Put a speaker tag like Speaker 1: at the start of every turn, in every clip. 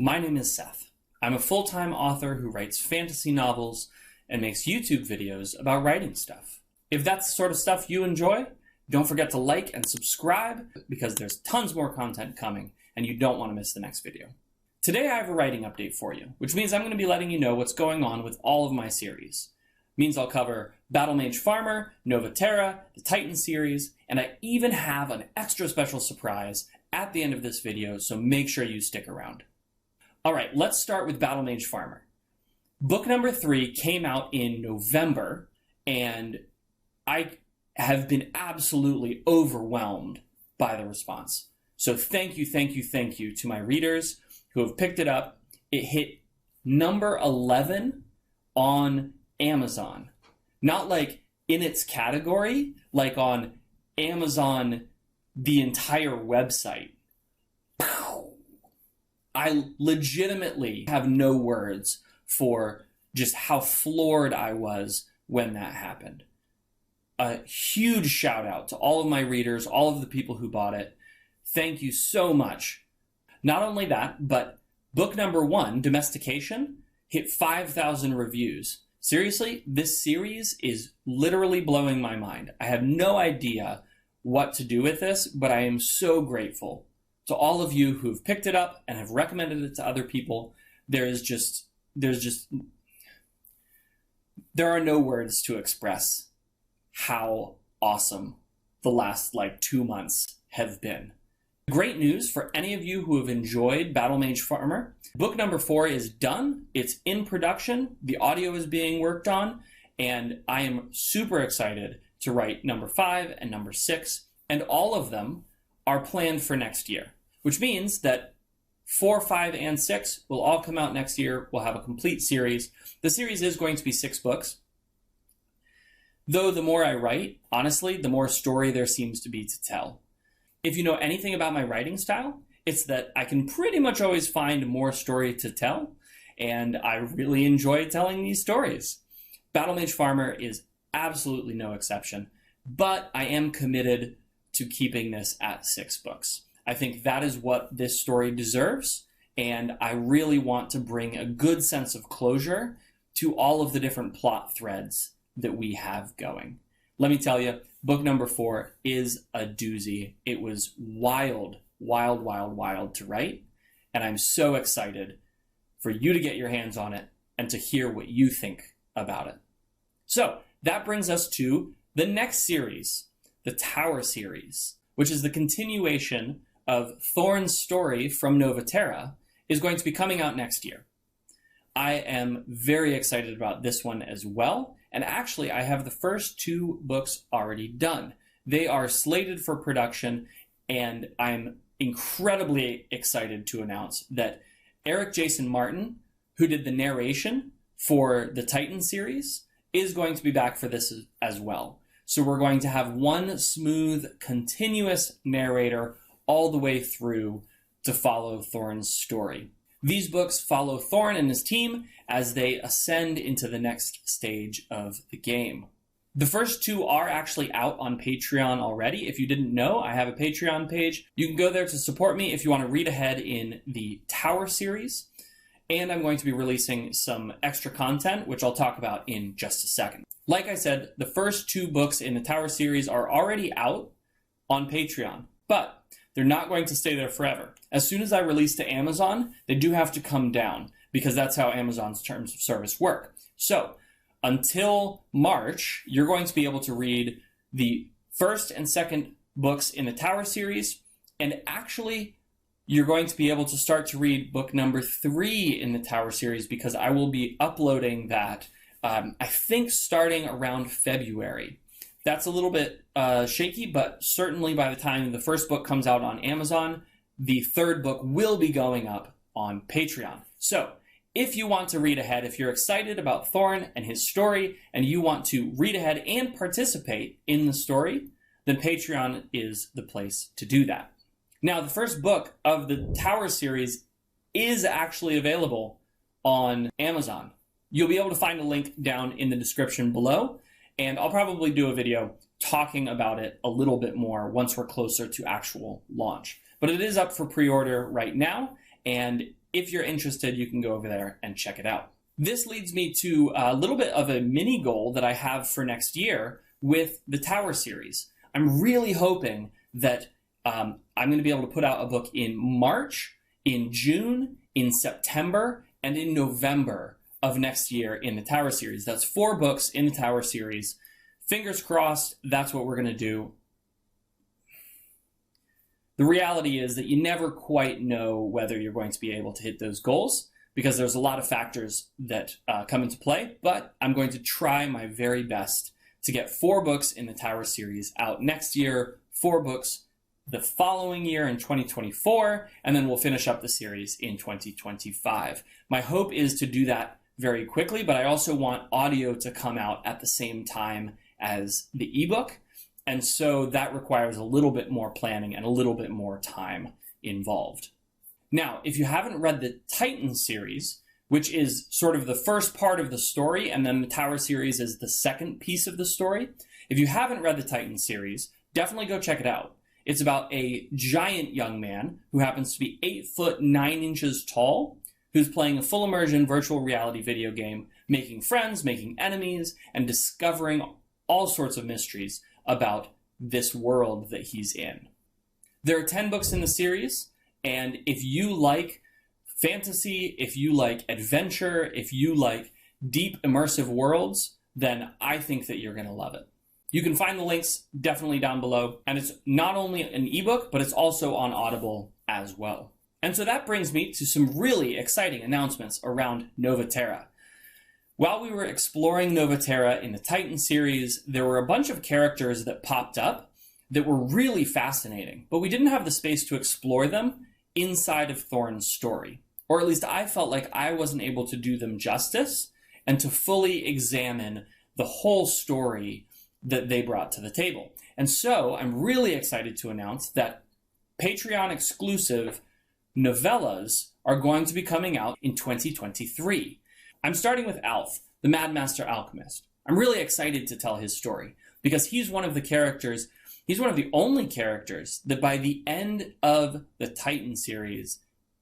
Speaker 1: My name is Seth. I'm a full-time author who writes fantasy novels and makes YouTube videos about writing stuff. If that's the sort of stuff you enjoy, don't forget to like and subscribe because there's tons more content coming and you don't want to miss the next video. Today I have a writing update for you, which means I'm going to be letting you know what's going on with all of my series. It means I'll cover Mage Farmer, Terra, the Titan series, and I even have an extra special surprise at the end of this video, so make sure you stick around. All right, let's start with Mage Farmer. Book number 3 came out in November, and I have been absolutely overwhelmed by the response. So thank you to my readers who have picked it up. It hit number 11 on Amazon. Not like in its category, like on Amazon, the entire website. I legitimately have no words for just how floored I was when that happened. A huge shout out to all of my readers, all of the people who bought it. Thank you so much. Not only that, but book number 1, Domestication, hit 5,000 reviews. Seriously, this series is literally blowing my mind. I have no idea what to do with this, but I am so grateful to all of you who've picked it up and have recommended it to other people. There are no words to express how awesome the last 2 months have been. Great news for any of you who have enjoyed Mage Farmer. Book number 4 is done. It's in production. The audio is being worked on, and I am super excited to write number 5 and number 6, and all of them are planned for next year, which means that 4, 5, and 6 will all come out next year. We'll have a complete series. The series is going to be 6 books. Though the more I write, honestly, the more story there seems to be to tell. If you know anything about my writing style, it's that I can pretty much always find more story to tell, and I really enjoy telling these stories. Mage Farmer is absolutely no exception, but I am committed to keeping this at 6 books. I think that is what this story deserves, and I really want to bring a good sense of closure to all of the different plot threads that we have going. Let me tell you, book number 4 is a doozy. It was wild to write, and I'm so excited for you to get your hands on it and to hear what you think about it. So that brings us to the next series, the Tower series, which is the continuation of Thorn's story from Terra, is going to be coming out next year. I am very excited about this one as well. And actually, I have the first 2 books already done. They are slated for production, and I'm incredibly excited to announce that Eric Jason Martin, who did the narration for the Titan series, is going to be back for this as well. So we're going to have one smooth, continuous narrator all the way through to follow Thorn's story. These books follow Thorn and his team as they ascend into the next stage of the game. The first 2 are actually out on Patreon already. If you didn't know, I have a Patreon page. You can go there to support me if you want to read ahead in the Tower series. And I'm going to be releasing some extra content, which I'll talk about in just a second. Like I said, the first 2 books in the Tower series are already out on Patreon, but they're not going to stay there forever. As soon as I release to Amazon, they do have to come down because that's how Amazon's terms of service work. So until March, you're going to be able to read the first and second books in the Tower series, and actually you're going to be able to start to read book number 3 in the Tower series because I will be uploading that, I think starting around February. That's a little bit shaky, but certainly by the time the first book comes out on Amazon, the 3rd book will be going up on Patreon. So if you want to read ahead, if you're excited about Thorn and his story, and you want to read ahead and participate in the story, then Patreon is the place to do that. Now, the first book of the Tower series is actually available on Amazon. You'll be able to find a link down in the description below, and I'll probably do a video talking about it a little bit more once we're closer to actual launch. But it is up for pre-order right now, and if you're interested, you can go over there and check it out. This leads me to a little bit of a mini goal that I have for next year with the Tower series. I'm really hoping that I'm going to be able to put out a book in March, in June, in September, and in November of next year in the Tower series. That's 4 books in the Tower series. Fingers crossed, that's what we're going to do. The reality is that you never quite know whether you're going to be able to hit those goals because there's a lot of factors that come into play, but I'm going to try my very best to get 4 books in the Tower series out next year, 4 books the following year in 2024, and then we'll finish up the series in 2025. My hope is to do that very quickly, but I also want audio to come out at the same time as the ebook. And so that requires a little bit more planning and a little bit more time involved. Now, if you haven't read the Titan series, which is sort of the first part of the story, and then the Tower series is the second piece of the story. If you haven't read the Titan series, definitely go check it out. It's about a giant young man who happens to be 8 foot 9 inches tall, who's playing a full immersion virtual reality video game, making friends, making enemies, and discovering all sorts of mysteries about this world that he's in. There are 10 books in the series, and if you like fantasy, if you like adventure, if you like deep immersive worlds, then I think that you're going to love it. You can find the links definitely down below, and it's not only an ebook, but it's also on Audible as well. And so that brings me to some really exciting announcements around Nova Terra. While we were exploring Nova Terra in the Titan series, there were a bunch of characters that popped up that were really fascinating, but we didn't have the space to explore them inside of Thorn's story. Or at least I felt like I wasn't able to do them justice and to fully examine the whole story that they brought to the table. And so I'm really excited to announce that Patreon exclusive novellas are going to be coming out in 2023. I'm starting with Alf, the Mad Master Alchemist. I'm really excited to tell his story because he's one of the only characters that by the end of the Titan series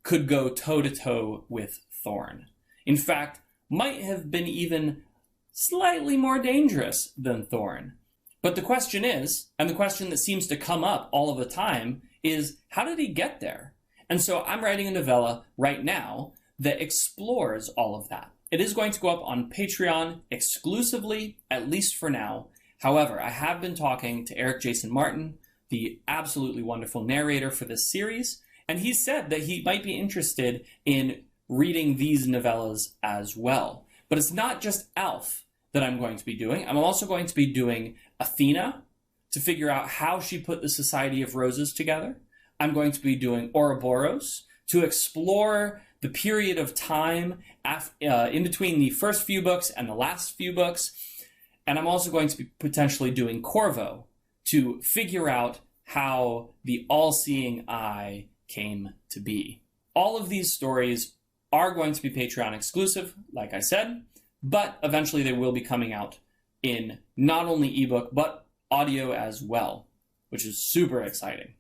Speaker 1: could go toe-to-toe with Thorn. In fact, might have been even slightly more dangerous than Thorn. But the question is, and the question that seems to come up all of the time, is how did he get there? And so I'm writing a novella right now that explores all of that. It is going to go up on Patreon exclusively, at least for now. However, I have been talking to Eric Jason Martin, the absolutely wonderful narrator for this series, and he said that he might be interested in reading these novellas as well. But it's not just Alf that I'm going to be doing. I'm also going to be doing Athena to figure out how she put the Society of Roses together. I'm going to be doing Ouroboros to explore the period of time in between the first few books and the last few books. And I'm also going to be potentially doing Corvo to figure out how the all-seeing eye came to be. All of these stories are going to be Patreon exclusive, like I said, but eventually they will be coming out in not only ebook, but audio as well, which is super exciting.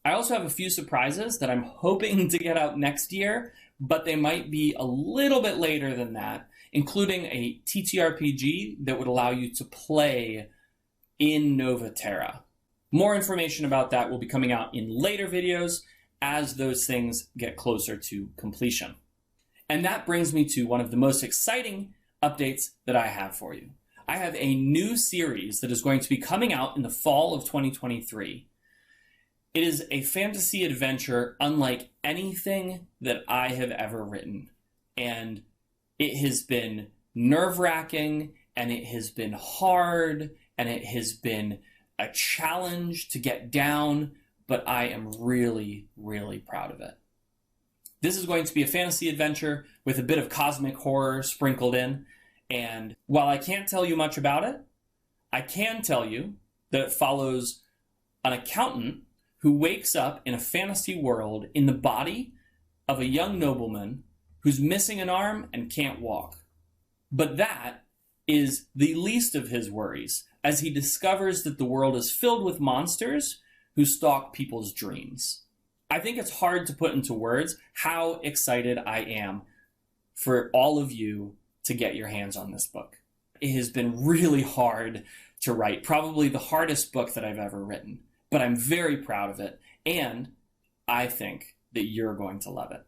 Speaker 1: I also have a few surprises that I'm hoping to get out next year, but they might be a little bit later than that, including a TTRPG that would allow you to play in Nova Terra. More information about that will be coming out in later videos as those things get closer to completion. And that brings me to one of the most exciting updates that I have for you. I have a new series that is going to be coming out in the fall of 2023. It is a fantasy adventure unlike anything that I have ever written. And it has been nerve-wracking, and it has been hard, and it has been a challenge to get down, but I am really, really proud of it. This is going to be a fantasy adventure with a bit of cosmic horror sprinkled in, and while I can't tell you much about it, I can tell you that it follows an accountant who wakes up in a fantasy world in the body of a young nobleman who's missing an arm and can't walk. But that is the least of his worries, as he discovers that the world is filled with monsters who stalk people's dreams. I think it's hard to put into words how excited I am for all of you to get your hands on this book. It has been really hard to write, probably the hardest book that I've ever written, but I'm very proud of it, and I think that you're going to love it.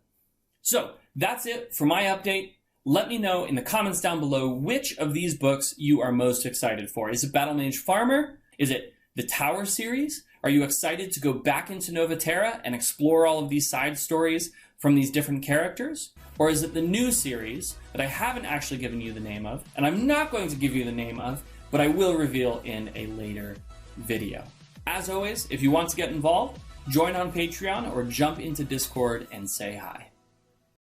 Speaker 1: So that's it for my update. Let me know in the comments down below which of these books you are most excited for. Is it Battle Mage Farmer? Is it the Tower series? Are you excited to go back into Nova Terra and explore all of these side stories from these different characters? Or is it the new series that I haven't actually given you the name of, and I'm not going to give you the name of, but I will reveal in a later video. As always, if you want to get involved, join on Patreon or jump into Discord and say hi.